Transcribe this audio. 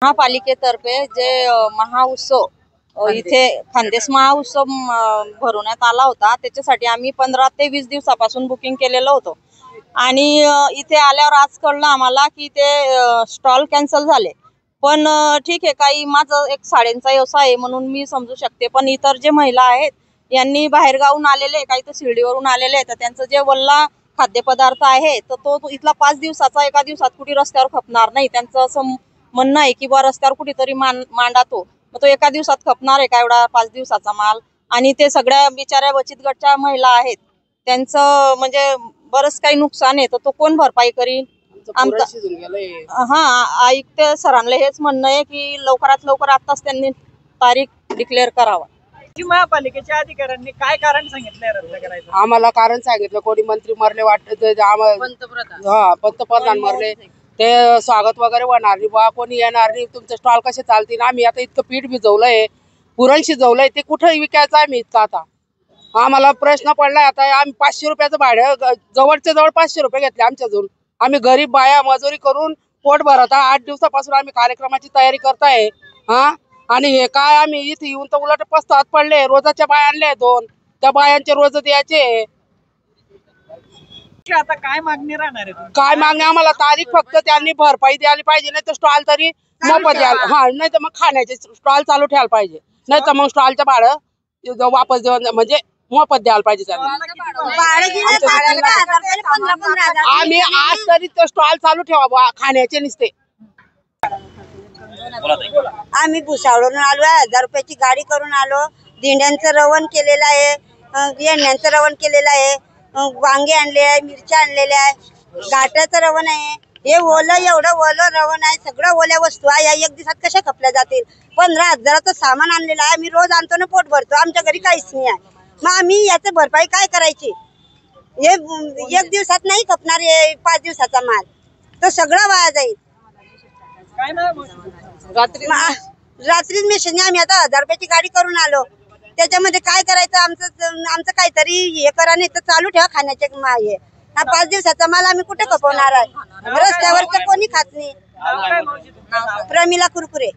महापालिकेतर्फे जे महाउत्सव इथे खानदेश महाउत्सव भरवण्यात आला होता, त्याच्यासाठी आम्ही 15 ते 20 दिवसापासून बुकिंग केलेलं होतं आणि इथे आल्यावर आज कळलं आम्हाला की ते स्टॉल कॅन्सल झाले। पण ठीक आहे, काही माझं एक साड्यांचा व्यवसाय आहे म्हणून मी समजू शकते, पण इतर जे महिला आहेत यांनी बाहेरगावून आलेले, काही तर शिर्डीवरून आलेले आहेत, तर त्यांचं जे वल्ला खाद्यपदार्थ आहे तर तो इथला 5 दिवसाचा एका दिवसात कुठे रस्त्यावर खपणार नाही। त्यांचं असं म्हणणं आहे की बा रस्त्यावर कुठेतरी मांडा तो एका दिवसात खपणार आहे का एवढा 5 दिवसाचा माल। आणि ते सगळ्या बिचाऱ्या बचत गटच्या महिला आहेत, त्यांचं म्हणजे बरंच काही नुकसान आहे, तर तो कोण भरपाई करीन? आयुक्त सरांना हेच म्हणणं आहे की लवकरात लवकर आताच त्यांनी तारीख डिक्लेअर करावा। महापालिकेच्या अधिकाऱ्यांनी काय कारण सांगितलंय रद्द करायचं? आम्हाला कारण सांगितलं, कोणी मंत्री मरले वाटतं, पंतप्रधान मरले, ते स्वागत वगैरे होणार नाही बा, कोणी येणार नाही, तुमचे स्टॉल कसे चालतील? आम्ही आता इतकं पीठ भिजवलंय, पुरण शिजवलंय, ते कुठे विकायचं आम्ही इतकं? आता आम्हाला प्रश्न पडलाय। आता आम्ही 500 रुपयाचं भाडं, जवळचे जवळ 500 रुपये घेतले आमच्याजवळ। आम्ही गरीब बाया मजुरी करून पोट भरत 8 दिवसापासून आम्ही कार्यक्रमाची तयारी करताय। आणि हे काय, आम्ही इथे येऊन तर उलट पस्तात पडले। रोजाच्या बाया आणल्या 2, त्या बायांचे रोज द्यायचे। आता काय मागणी राहणार आहे? काय मागणी? आम्हाला तारीख फक्त त्यांनी भरपाई द्यायला पाहिजे, नाही तर स्टॉल तरी मोफत द्यायला, नाही तर मग खाण्याचे स्टॉल चालू ठेवायला पाहिजे, नाही तर मग स्टॉलचं भाडं वापस म्हणजे मोफत द्यायला पाहिजे त्यांनी। आम्ही आज तरी तो स्टॉल चालू ठेवा खाण्याचे नुसते। आम्ही भुसावळून आलो, 1000 रुपयाची गाडी करून आलो, दिंड्यांचं रवण केलेलं आहे, येण्याचं रवण केलेलं आहे, वांगे आणले आहे, मिरच्या आणलेल्या आहे, घाटाचं रवण आहे, हे ओलं एवढं ओलं रवण आहे, सगळं ओल्या वस्तू आहे, या एक दिवसात कशा खपल्या जातील? 15,000चं सामान आणलेलं आहे, आम्ही रोज आणतो ना, पोट भरतो, आमच्या घरी काहीच नाही आहे, मग आम्ही याचं भरपाई काय करायची? हे एक दिवसात नाही खपणार, हे 5 दिवसाचा माल तर सगळं वाया जाईल। रात्रीच मेशनी आम्ही आता 1000 रुपयाची गाडी करून आलो, त्याच्यामध्ये काय करायचं? आमचं काहीतरी हे करा, नाही तर चालू ठेवा खाण्याचे हे। 5 दिवसाचा माल आम्ही कुठे खपवणार आहे? रस्त्यावर तर कोणी खात नाही। प्रमिला कुरकुरे।